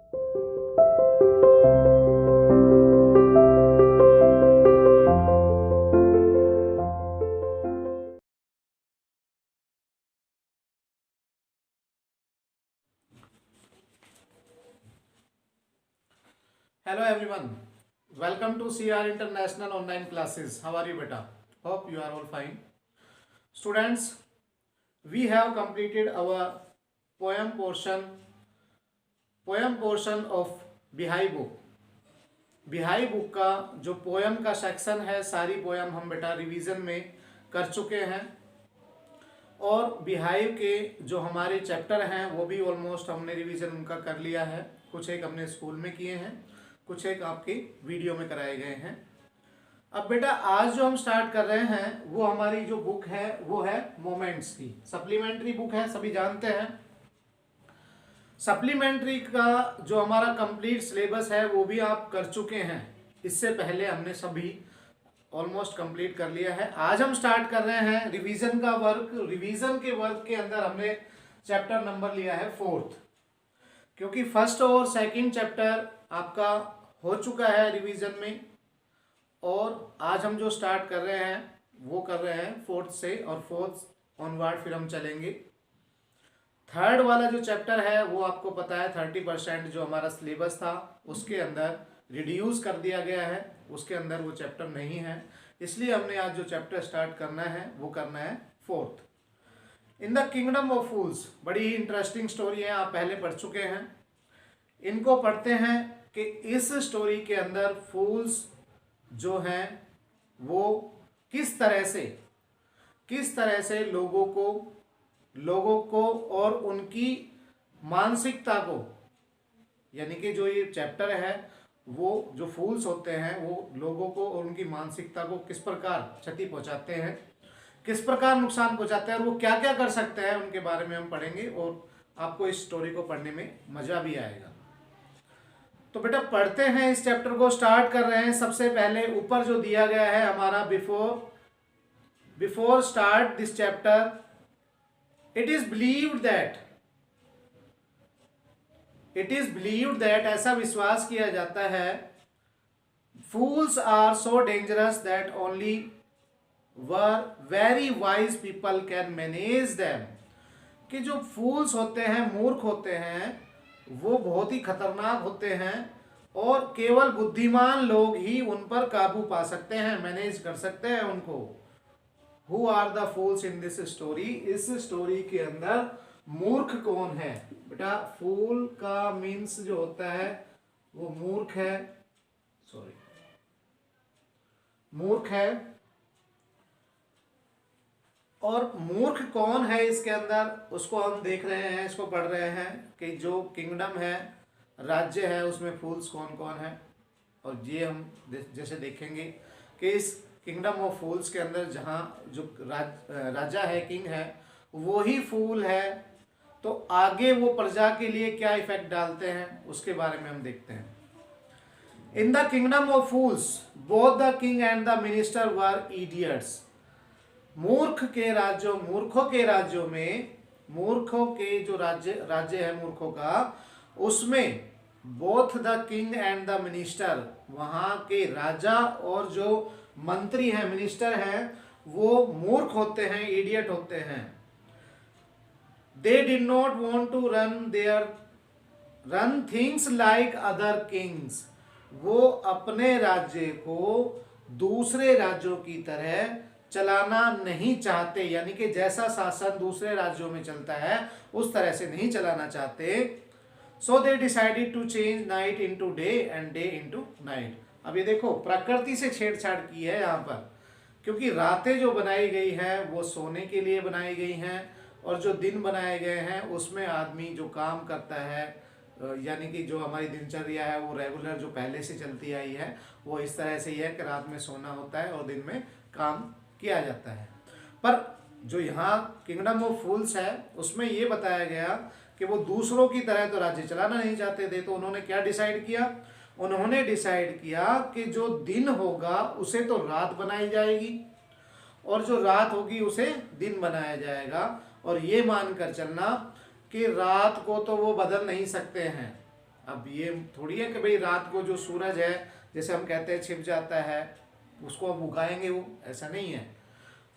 Hello everyone, welcome to CR International online classes. How are you beta? Hope you are all fine. Students, we have completed our poem portion of beehive book. Beehive book का जो poem का section है, सारी poem हम बेटा revision में कर चुके हैं और बिहाई के जो हमारे चैप्टर हैं वो भी ऑलमोस्ट हमने रिवीजन उनका कर लिया है. कुछ एक हमने स्कूल में किए हैं, कुछ एक आपके वीडियो में कराए गए हैं. अब बेटा आज जो हम स्टार्ट कर रहे हैं वो हमारी जो बुक है वो है मोमेंट्स की. सप्लीमेंट्री बुक है, सभी जानते हैं. सप्लीमेंट्री का जो हमारा कंप्लीट सिलेबस है वो भी आप कर चुके हैं. इससे पहले हमने सभी ऑलमोस्ट कंप्लीट कर लिया है. आज हम स्टार्ट कर रहे हैं रिवीजन का वर्क. रिवीजन के वर्क के अंदर हमने चैप्टर नंबर लिया है 4th, क्योंकि फर्स्ट और सेकंड चैप्टर आपका हो चुका है रिवीजन में और आज हम जो स्टार्ट कर रहे हैं वो कर रहे हैं 4th से और 4th ऑनवर्ड फिर हम चलेंगे. थर्ड वाला जो चैप्टर है वो आपको पता है 30% जो हमारा सिलेबस था उसके अंदर रिड्यूस कर दिया गया है, उसके अंदर वो चैप्टर नहीं है. इसलिए हमने आज जो चैप्टर स्टार्ट करना है वो करना है 4th. In the kingdom of fools. बड़ी ही इंटरेस्टिंग स्टोरी है, आप पहले पढ़ चुके हैं. इनको पढ़ते हैं कि इस स्टोरी के अंदर फूल्स जो हैं वो किस तरह से लोगों को और उनकी मानसिकता को, यानी कि जो ये चैप्टर है वो जो फूल्स होते हैं वो लोगों को और उनकी मानसिकता को किस प्रकार क्षति पहुंचाते हैं, किस प्रकार नुकसान पहुंचाते हैं और वो क्या क्या कर सकते हैं उनके बारे में हम पढ़ेंगे और आपको इस स्टोरी को पढ़ने में मजा भी आएगा. तो बेटा पढ़ते हैं, इस चैप्टर को स्टार्ट कर रहे हैं. सबसे पहले ऊपर जो दिया गया है हमारा before start this chapter, it is believed that ऐसा विश्वास किया जाता है, fools are so dangerous that only very wise people can manage them. कि जो फूल्स होते हैं, मूर्ख होते हैं, वो बहुत ही खतरनाक होते हैं और केवल बुद्धिमान लोग ही उन पर काबू पा सकते हैं, मैनेज कर सकते हैं उनको. Who are the fools in this story. इस स्टोरी के अंदर मूर्ख कौन है बेटा? फूल का मीन्स जो होता है वो मूर्ख है. और मूर्ख कौन है इसके अंदर उसको हम देख रहे हैं, इसको पढ़ रहे हैं कि जो किंगडम है, राज्य है, उसमें फूल्स कौन कौन है. और ये हम जैसे देखेंगे कि इस किंगडम ऑफ फूल्स के अंदर जहाँ जो राजा है, किंग है, वो ही फूल है, तो आगे वो प्रजा के लिए क्या इफेक्ट डालते हैं उसके बारे में हम देखते हैं. इन the kingdom of fools both the king and the minister were idiots. मूर्खों के राज्यों में, मूर्खों के जो राज्य है मूर्खों का, उसमें both the king and the minister, वहां के राजा और जो मंत्री हैं, मिनिस्टर हैं, वो मूर्ख होते हैं, इडियट होते हैं. They did not want to run things like other kings. वो अपने राज्य को दूसरे राज्यों की तरह चलाना नहीं चाहते, यानी कि जैसा शासन दूसरे राज्यों में चलता है उस तरह से नहीं चलाना चाहते. So they decided to change night into day and day into night. अब ये देखो प्रकृति से छेड़छाड़ की है यहाँ पर, क्योंकि रातें जो बनाई गई हैं वो सोने के लिए बनाई गई हैं और जो दिन बनाए गए हैं उसमें आदमी जो काम करता है, यानी कि जो हमारी दिनचर्या है वो रेगुलर जो पहले से चलती आई है वो इस तरह से ही है कि रात में सोना होता है और दिन में काम किया जाता है. पर जो यहाँ किंगडम ऑफ फूल्स है उसमें ये बताया गया कि वो दूसरों की तरह तो राज्य चलाना नहीं चाहते थे. तो उन्होंने क्या डिसाइड किया? उन्होंने डिसाइड किया कि जो दिन होगा उसे तो रात बनाई जाएगी और जो रात होगी उसे दिन बनाया जाएगा. और ये मानकर चलना कि रात को तो वो बदल नहीं सकते हैं, अब ये थोड़ी है कि भाई रात को जो सूरज है जैसे हम कहते हैं छिप जाता है उसको अब उगाएंगे, वो ऐसा नहीं है।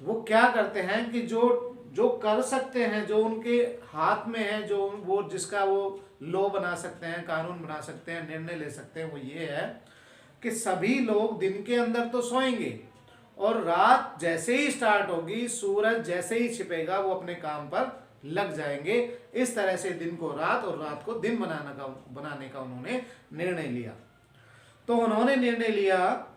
वो क्या करते हैं कि जो जो कर सकते हैं, जो उनके हाथ में है, जो वो जिसका वो लॉ बना सकते हैं, कानून बना सकते हैं, निर्णय ले सकते हैं, वो ये है कि सभी लोग दिन के अंदर तो सोएंगे और रात जैसे ही स्टार्ट होगी, सूरज जैसे ही छिपेगा, वो अपने काम पर लग जाएंगे। इस तरह से दिन को रात और रात को दिन बनाने का उन्होंने निर्णय लिया। तो उन्होंने निर्णय लिया,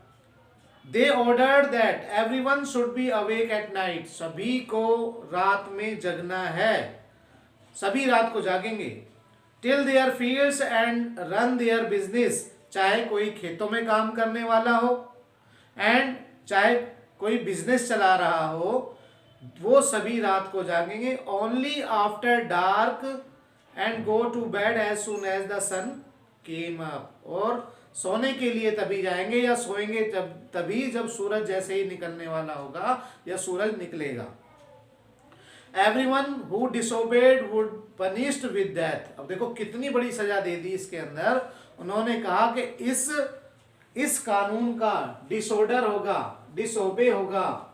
they ordered that everyone should be awake at night, सभी को रात में जगना है, सभी रात को जागेंगे। Till there fields and run their business, चाहे कोई खेतों में काम करने वाला हो एंड चाहे कोई बिजनेस चला रहा हो, वो सभी रात को जागेंगे। Only after dark and go to bed as soon as the sun came up, और सोने के लिए तभी जाएंगे या सोएंगे तभी जब सूरज जैसे ही निकलने वाला होगा या सूरज निकलेगा। Everyone who disobeyed would punished with death. अब देखो कितनी बड़ी सजा दे दी इसके अंदर। उन्होंने कहा कि इस कानून का डिसऑर्डर होगा, डिसोबे होगा,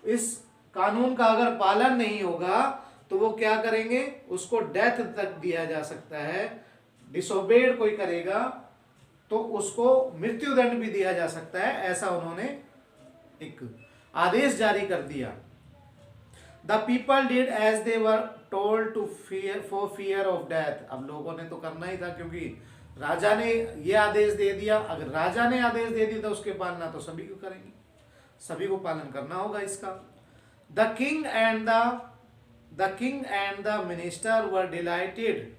इस कानून का अगर पालन नहीं होगा तो वो क्या करेंगे, उसको डेथ तक दिया जा सकता है। डिसोबेड कोई करेगा तो उसको मृत्युदंड भी दिया जा सकता है, ऐसा उन्होंने एक आदेश जारी कर दिया। The people did as they were told to fear for fear of death. अब लोगों ने तो करना ही था क्योंकि राजा ने ये आदेश दे दिया। अगर राजा ने आदेश दे दिया तो उसके पालना तो सभी को करेंगे, सभी को पालन करना होगा इसका। The king and the minister were dilated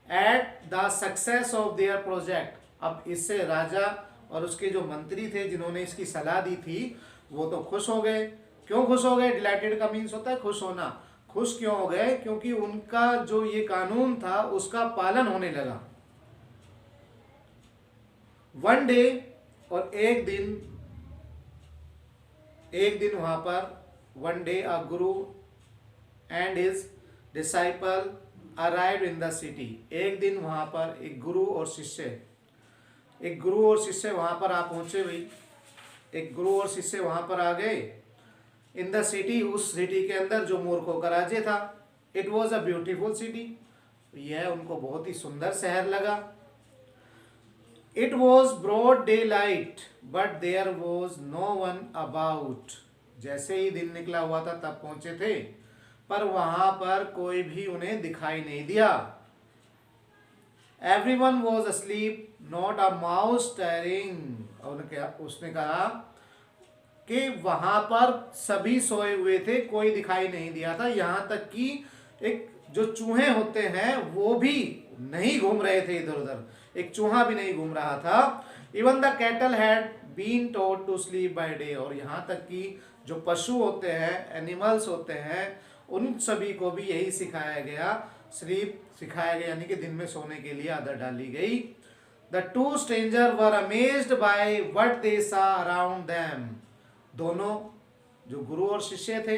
at the success of their project. अब इससे राजा और उसके जो मंत्री थे जिन्होंने इसकी सलाह दी थी वो तो खुश हो गए। क्यों खुश हो गए? डिलाइटेड का मीन्स होता है खुश होना। खुश क्यों हो गए? क्योंकि उनका जो ये कानून था उसका पालन होने लगा। वन डे, और एक दिन वहां पर, one day a Guru and his disciple arrived in the city. एक दिन वहां पर एक गुरु और शिष्य वहां पर आ पहुंचे। भाई एक गुरु और शिष्य वहां पर आ गए इन द सिटी, उस सिटी के अंदर जो मूर्खों का राज्य था। It was a beautiful city, यह उनको बहुत ही सुंदर शहर लगा। It was broad daylight but there was no one about. जैसे ही दिन निकला हुआ था तब पहुंचे थे, पर वहां पर कोई भी उन्हें दिखाई नहीं दिया। Everyone was asleep not a mouse stirring. उसने कहा कि वहां पर सभी सोए हुए थे, कोई दिखाई नहीं दिया था। यहां तक कि एक जो चूहे होते हैं वो भी नहीं घूम रहे थे इधर उधर, एक चूहा भी नहीं घूम रहा था। Even the cattle had been told to sleep by day. और यहां तक कि जो पशु होते हैं, एनिमल्स होते हैं, उन सभी को भी यही सिखाया गया, स्लीप सिखाया गया, यानी कि दिन में सोने के लिए आदत डाली गई। The two stranger were amazed by what they सा अराउंड देम। दोनों जो गुरु और शिष्य थे,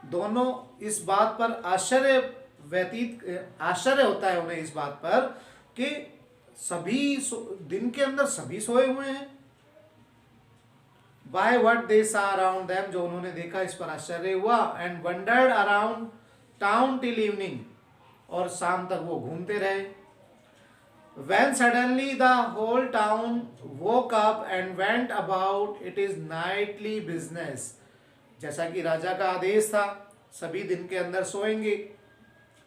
दोनों इस बात पर आश्चर्य होता है उन्हें इस बात पर कि सभी दिन के अंदर सभी सोए हुए हैं। बाय व्हाट दे सा अराउंड देम, जो उन्होंने देखा इस पर आश्चर्य हुआ। And wandered around town till evening, और शाम तक वो घूमते रहे। When suddenly the whole town woke up and went about its nightly business। जैसा कि राजा का आदेश था सभी दिन के अंदर सोएंगे।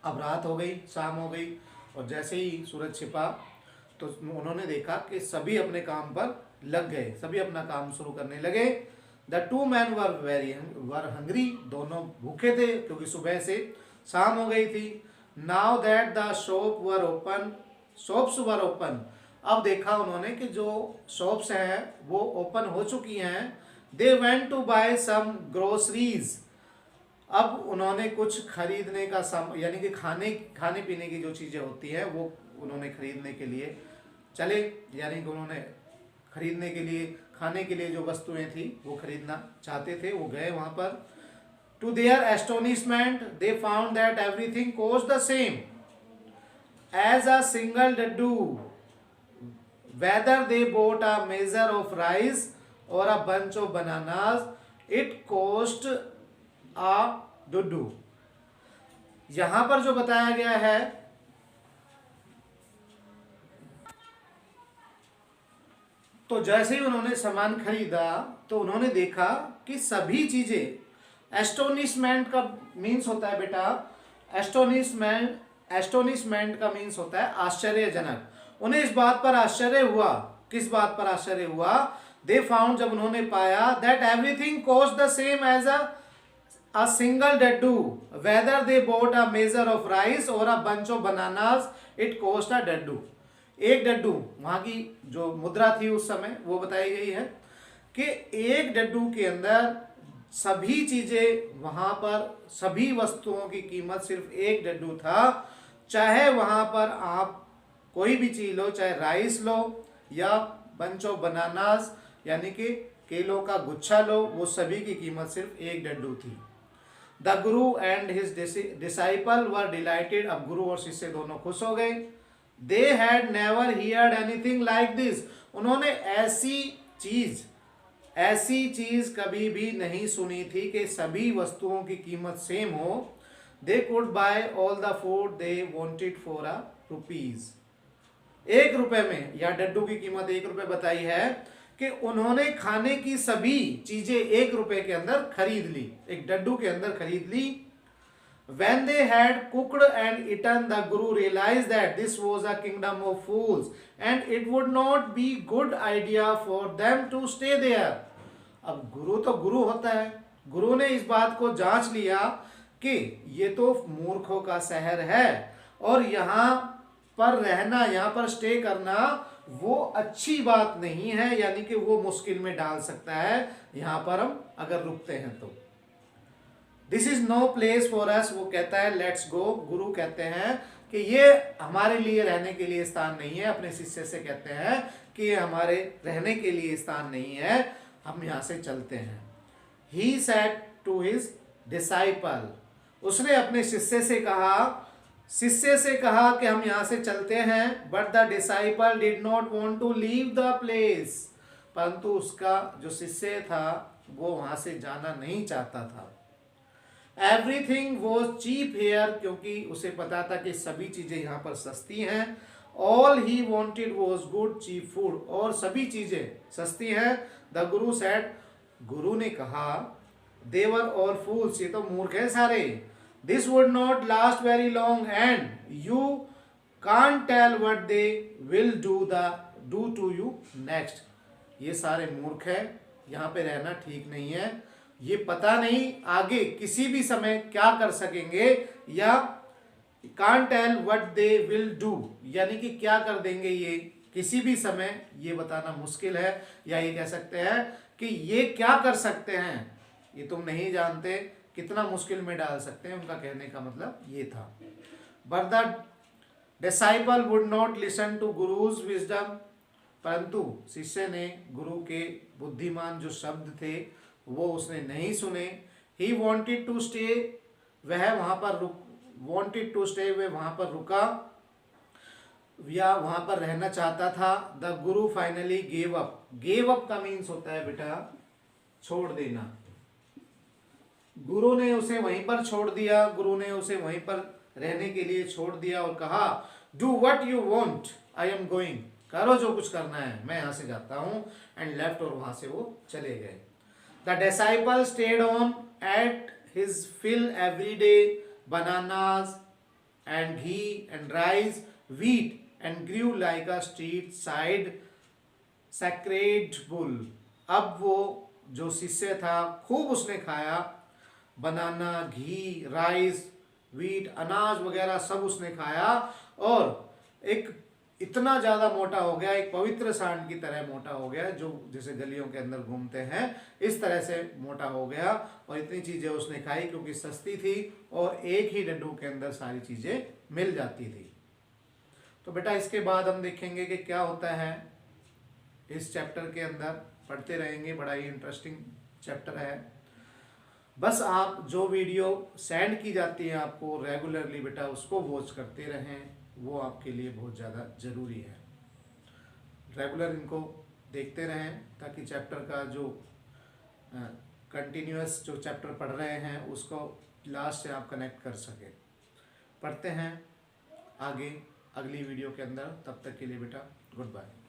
अब रात हो गई, शाम हो गई, और जैसे ही सूरज छिपा तो उन्होंने देखा कि सभी अपने काम पर लग गए, सभी अपना काम शुरू करने लगे। The two man were hungry, दोनों भूखे थे क्योंकि सुबह से शाम हो गई थी। Now that the shops were open. अब देखा उन्होंने कि जो शॉप्स हैं वो ओपन हो चुकी हैं। They went to buy some groceries. अब उन्होंने कुछ खरीदने का यानी कि खाने पीने की जो चीज़ें होती हैं वो उन्होंने खरीदने के लिए चले, यानी कि उन्होंने खरीदने के लिए, खाने के लिए जो वस्तुएं थी वो खरीदना चाहते थे, वो गए वहाँ पर। To their astonishment they found that everything cost the same. as a single daddu, whether they bought a measure of rice or a bunch of bananas, it cost a duddu. यहां पर जो बताया गया है, तो जैसे ही उन्होंने सामान खरीदा तो उन्होंने देखा कि सभी चीजें, एस्टोनिशमेंट का मीन्स होता है बेटा, एस्टोनिशमेंट का मीन्स होता है आश्चर्यजनक। उन्हें इस बात पर आश्चर्य हुआ, किस बात पर आश्चर्य हुआ? दे फाउंड, जब उन्होंने पाया, that everything cost the same as a single daddu, whether they bought a measure of rice or a bunch of bananas, it cost a daddu. एक डड्डू, वहां की जो मुद्रा थी उस समय वो बताई गई है कि एक डड्डू के अंदर सभी चीजें, वहां पर सभी वस्तुओं की कीमत सिर्फ एक डड्डू था। चाहे वहां पर आप कोई भी चीज लो, चाहे राइस लो या बंच ऑफ बनानास यानी कि केलों का गुच्छा लो, वो सभी की कीमत सिर्फ एक डड्डू थी। The Guru and his disciple were dilated, अब गुरु और शिष्य दोनों खुश हो गए। They had never heard anything like this, उन्होंने ऐसी चीज कभी भी नहीं सुनी थी कि सभी वस्तुओं की कीमत सेम हो। They could bye all the food they wanted for a rupees, 1 रुपए में, या डड्डू की कीमत 1 रुपए बताई है कि उन्होंने खाने की सभी चीजें 1 रुपए के अंदर खरीद ली, एक डड्डू के अंदर खरीद ली। When they had cooked and eaten, the Guru realized that this was a kingdom of fools and it would not be good idea for them to stay there. अब गुरु तो गुरु होता है, गुरु ने इस बात को जांच लिया कि ये तो मूर्खों का शहर है और यहाँ पर रहना, यहाँ पर स्टे करना वो अच्छी बात नहीं है, यानी कि वो मुश्किल में डाल सकता है यहाँ पर हम अगर रुकते हैं तो। This is no place for us, वो कहता है लेट्स गो। गुरु कहते हैं कि ये हमारे लिए रहने के लिए स्थान नहीं है, अपने शिष्य से कहते हैं कि ये हमारे रहने के लिए स्थान नहीं है, हम यहाँ से चलते हैं। He said to his disciple, उसने अपने शिष्य से कहा कि हम यहाँ से चलते हैं। But the disciple did not want to leave the place, परंतु उसका जो शिष्य था वो वहां से जाना नहीं चाहता था। एवरीथिंग वॉज चीप हेयर, क्योंकि उसे पता था कि सभी चीजें यहाँ पर सस्ती हैं। All he wanted was good cheap food, और सभी चीजें सस्ती हैं। द गुरु सेड, गुरु ने कहा, देवर और फूल्स, ये तो मूर्ख है सारे। This would not last very long and you can't tell what they will do to you next. ये सारे मूर्ख है, यहाँ पे रहना ठीक नहीं है, ये पता नहीं आगे किसी भी समय क्या कर सकेंगे, या can't tell what they will do, यानी कि क्या कर देंगे ये किसी भी समय, ये बताना मुश्किल है। या ये कह सकते हैं कि ये क्या कर सकते हैं, ये तुम नहीं जानते, कितना मुश्किल में डाल सकते हैं, उनका कहने का मतलब ये था। But the disciple would not listen to guru's wisdom, परंतु शिष्य ने गुरु के बुद्धिमान जो शब्द थे वो उसने नहीं सुने। ही वॉन्टेड टू स्टे, वह वहां पर रुका या वहां पर रहना चाहता था। The Guru finally gave up, gave up का मीन्स होता है बेटा छोड़ देना। गुरु ने उसे वहीं पर छोड़ दिया, गुरु ने उसे वहीं पर रहने के लिए छोड़ दिया और कहा, do what you want, I am going, करो जो कुछ करना है, मैं यहां से जाता हूं। एंड लेफ्ट, और वहां से वो चले गए। The disciple stayed on ate his fill every day, bananas and ghee and rice, wheat and grew like a street side sacred bull। अब वो जो शिष्य था खूब उसने खाया, बनाना, घी, राइस, व्हीट, अनाज वगैरह सब उसने खाया, और एक इतना ज़्यादा मोटा हो गया, एक पवित्र सांड की तरह मोटा हो गया, जो जैसे गलियों के अंदर घूमते हैं इस तरह से मोटा हो गया। और इतनी चीज़ें उसने खाई क्योंकि सस्ती थी और एक ही डड्डू के अंदर सारी चीज़ें मिल जाती थी। तो बेटा इसके बाद हम देखेंगे कि क्या होता है इस चैप्टर के अंदर, पढ़ते रहेंगे, बड़ा ही इंटरेस्टिंग चैप्टर है। बस आप जो वीडियो सेंड की जाती है आपको रेगुलरली बेटा उसको वॉच करते रहें, वो आपके लिए बहुत ज़्यादा ज़रूरी है। रेगुलर इनको देखते रहें ताकि चैप्टर का जो कंटिन्यूअस जो चैप्टर पढ़ रहे हैं उसको लास्ट से आप कनेक्ट कर सकें। पढ़ते हैं आगे अगली वीडियो के अंदर, तब तक के लिए बेटा गुड बाय।